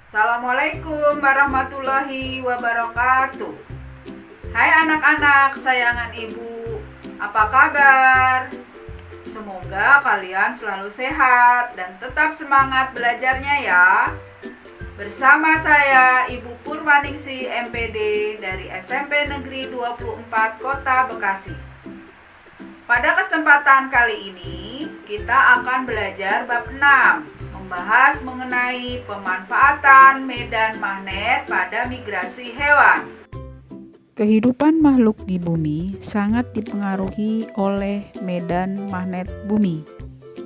Assalamualaikum warahmatullahi wabarakatuh. Hai anak-anak sayangan ibu, apa kabar? Semoga kalian selalu sehat dan tetap semangat belajarnya ya. Bersama saya Ibu Purwaningsi MPD dari SMP Negeri 24 Kota Bekasi. Pada kesempatan kali ini kita akan belajar bab 6, membahas mengenai pemanfaatan medan magnet pada migrasi hewan. Kehidupan makhluk di bumi sangat dipengaruhi oleh medan magnet bumi.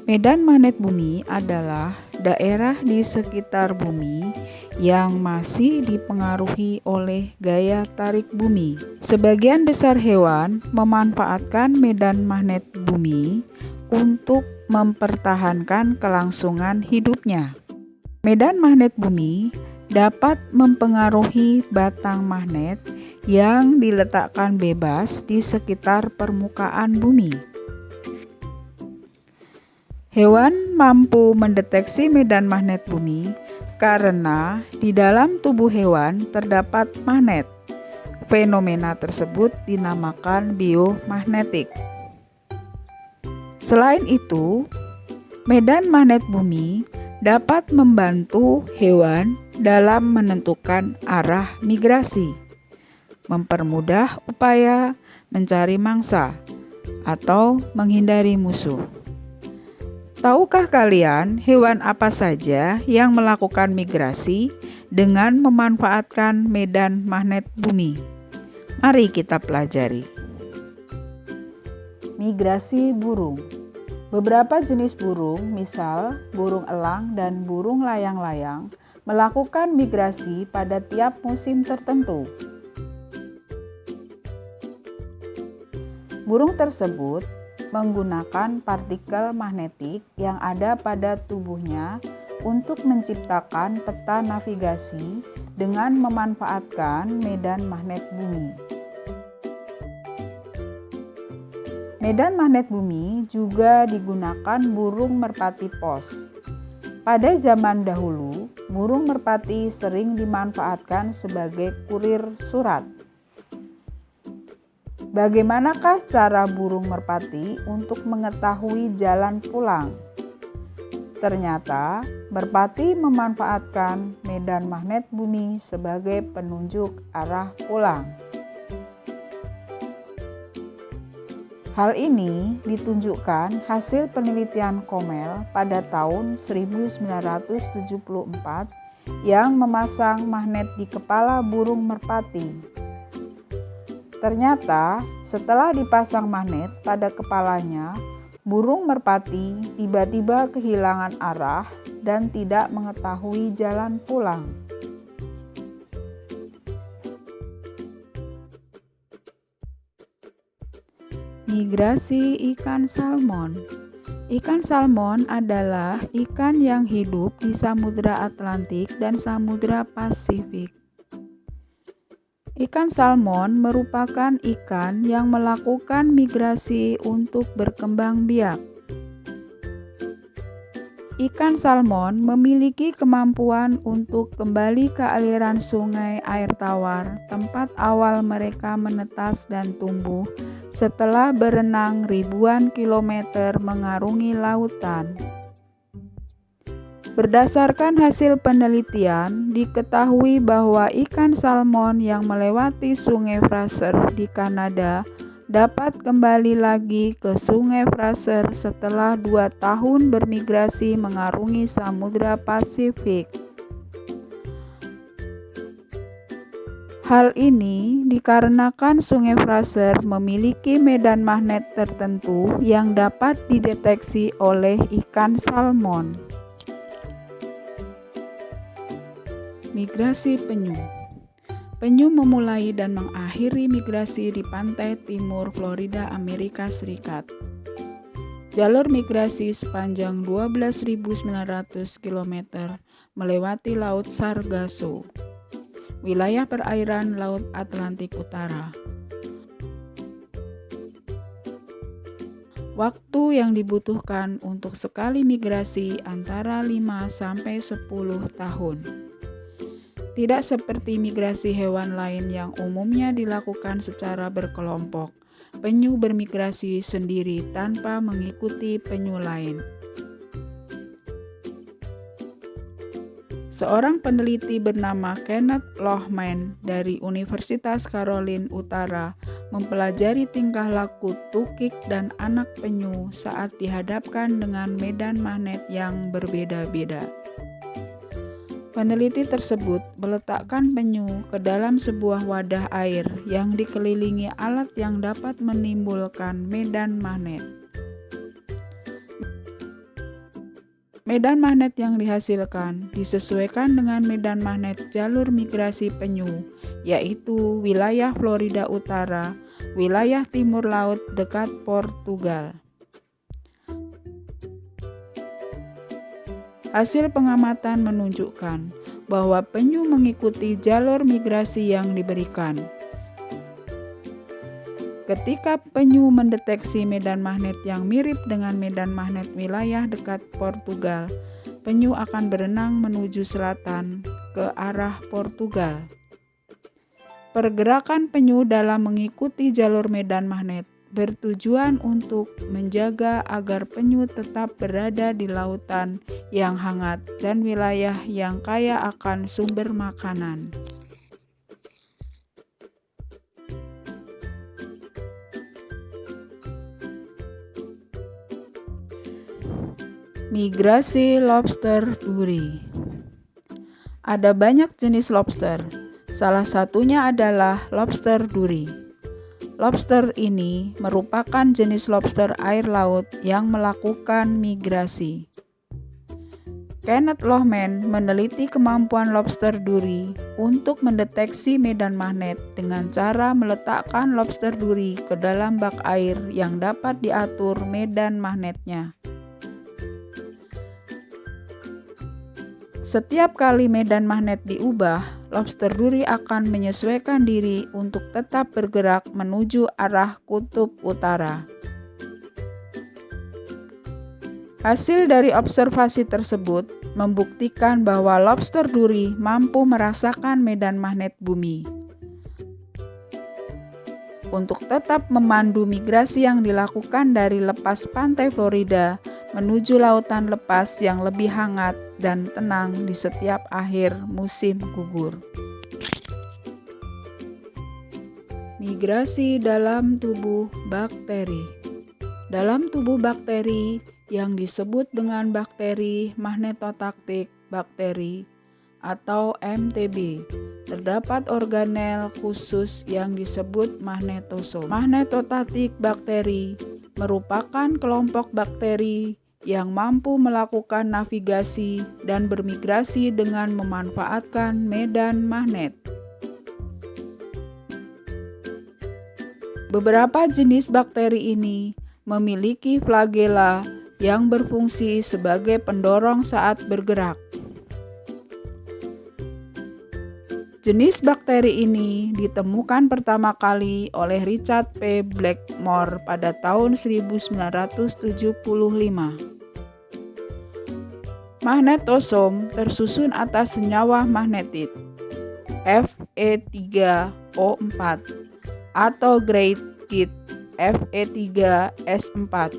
Medan magnet bumi adalah daerah di sekitar bumi yang masih dipengaruhi oleh gaya tarik bumi. Sebagian besar hewan memanfaatkan medan magnet bumi untuk mempertahankan kelangsungan hidupnya. Medan magnet bumi dapat mempengaruhi batang magnet yang diletakkan bebas di sekitar permukaan bumi. Hewan mampu mendeteksi medan magnet bumi karena di dalam tubuh hewan terdapat magnet. Fenomena tersebut dinamakan biomagnetik. Selain itu, medan magnet bumi dapat membantu hewan dalam menentukan arah migrasi, mempermudah upaya mencari mangsa, atau menghindari musuh. Tahukah kalian hewan apa saja yang melakukan migrasi dengan memanfaatkan medan magnet bumi? Mari kita pelajari. Migrasi burung. Beberapa jenis burung, misal burung elang dan burung layang-layang, melakukan migrasi pada tiap musim tertentu. Burung tersebut menggunakan partikel magnetik yang ada pada tubuhnya untuk menciptakan peta navigasi dengan memanfaatkan medan magnet bumi. Medan magnet bumi juga digunakan burung merpati pos. Pada zaman dahulu, burung merpati sering dimanfaatkan sebagai kurir surat. Bagaimanakah cara burung merpati untuk mengetahui jalan pulang? Ternyata, merpati memanfaatkan medan magnet bumi sebagai penunjuk arah pulang. Hal ini ditunjukkan hasil penelitian Komel pada tahun 1974 yang memasang magnet di kepala burung merpati. Ternyata, setelah dipasang magnet pada kepalanya, burung merpati tiba-tiba kehilangan arah dan tidak mengetahui jalan pulang. Migrasi ikan salmon. Ikan salmon adalah ikan yang hidup di Samudra Atlantik dan Samudra Pasifik. Ikan salmon merupakan ikan yang melakukan migrasi untuk berkembang biak. Ikan salmon memiliki kemampuan untuk kembali ke aliran sungai air tawar, tempat awal mereka menetas dan tumbuh, setelah berenang ribuan kilometer mengarungi lautan. Berdasarkan hasil penelitian, diketahui bahwa ikan salmon yang melewati Sungai Fraser di Kanada dapat kembali lagi ke Sungai Fraser setelah 2 tahun bermigrasi mengarungi Samudra Pasifik. Hal ini dikarenakan Sungai Fraser memiliki medan magnet tertentu yang dapat dideteksi oleh ikan salmon. Migrasi penyu. Penyu memulai dan mengakhiri migrasi di pantai timur Florida, Amerika Serikat. Jalur migrasi sepanjang 12.900 km melewati Laut Sargasso, wilayah perairan Laut Atlantik Utara. Waktu yang dibutuhkan untuk sekali migrasi antara 5 sampai 10 tahun. Tidak seperti migrasi hewan lain yang umumnya dilakukan secara berkelompok, penyu bermigrasi sendiri tanpa mengikuti penyu lain. Seorang peneliti bernama Kenneth Lohman dari Universitas Carolina Utara mempelajari tingkah laku tukik dan anak penyu saat dihadapkan dengan medan magnet yang berbeda-beda. Peneliti tersebut meletakkan penyu ke dalam sebuah wadah air yang dikelilingi alat yang dapat menimbulkan medan magnet. Medan magnet yang dihasilkan disesuaikan dengan medan magnet jalur migrasi penyu, yaitu wilayah Florida Utara, wilayah timur laut dekat Portugal. Hasil pengamatan menunjukkan bahwa penyu mengikuti jalur migrasi yang diberikan. Ketika penyu mendeteksi medan magnet yang mirip dengan medan magnet wilayah dekat Portugal, penyu akan berenang menuju selatan ke arah Portugal. Pergerakan penyu dalam mengikuti jalur medan magnet bertujuan untuk menjaga agar penyu tetap berada di lautan yang hangat dan wilayah yang kaya akan sumber makanan. Migrasi lobster duri. Ada banyak jenis lobster, salah satunya adalah lobster duri. Lobster ini merupakan jenis lobster air laut yang melakukan migrasi. Kenneth Lohman meneliti kemampuan lobster duri untuk mendeteksi medan magnet dengan cara meletakkan lobster duri ke dalam bak air yang dapat diatur medan magnetnya. Setiap kali medan magnet diubah, lobster duri akan menyesuaikan diri untuk tetap bergerak menuju arah kutub utara. Hasil dari observasi tersebut membuktikan bahwa lobster duri mampu merasakan medan magnet bumi. Untuk tetap memandu migrasi yang dilakukan dari lepas pantai Florida menuju lautan lepas yang lebih hangat dan tenang di setiap akhir musim gugur. Migrasi dalam tubuh bakteri. Dalam tubuh bakteri yang disebut dengan bakteri magnetotaktik bakteri atau MTB, terdapat organel khusus yang disebut magnetosom. Magnetotaktik bakteri merupakan kelompok bakteri yang mampu melakukan navigasi dan bermigrasi dengan memanfaatkan medan magnet. Beberapa jenis bakteri ini memiliki flagela yang berfungsi sebagai pendorong saat bergerak. Jenis bakteri ini ditemukan pertama kali oleh Richard P. Blackmore pada tahun 1975. Magnetosom tersusun atas senyawa magnetit Fe3O4 atau grade kit Fe3S4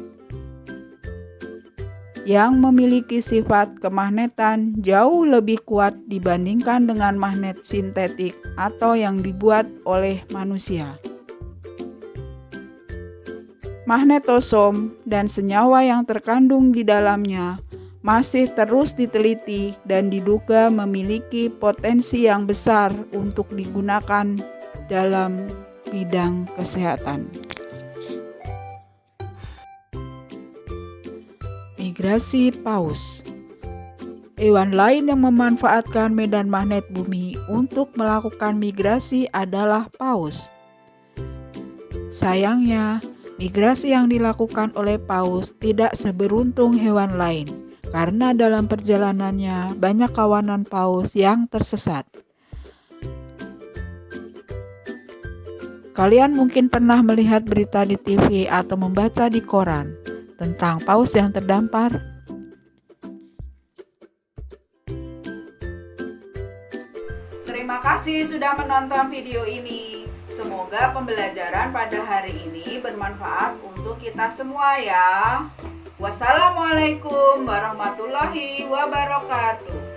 yang memiliki sifat kemagnetan jauh lebih kuat dibandingkan dengan magnet sintetik atau yang dibuat oleh manusia. Magnetosom dan senyawa yang terkandung di dalamnya masih terus diteliti dan diduga memiliki potensi yang besar untuk digunakan dalam bidang kesehatan. Migrasi paus. Hewan lain yang memanfaatkan medan magnet bumi untuk melakukan migrasi adalah paus. Sayangnya, migrasi yang dilakukan oleh paus tidak seberuntung hewan lain, karena dalam perjalanannya banyak kawanan paus yang tersesat. Kalian mungkin pernah melihat berita di TV atau membaca di koran tentang paus yang terdampar. Terima kasih sudah menonton video ini. Semoga pembelajaran pada hari ini bermanfaat untuk kita semua ya. Wassalamualaikum warahmatullahi wabarakatuh.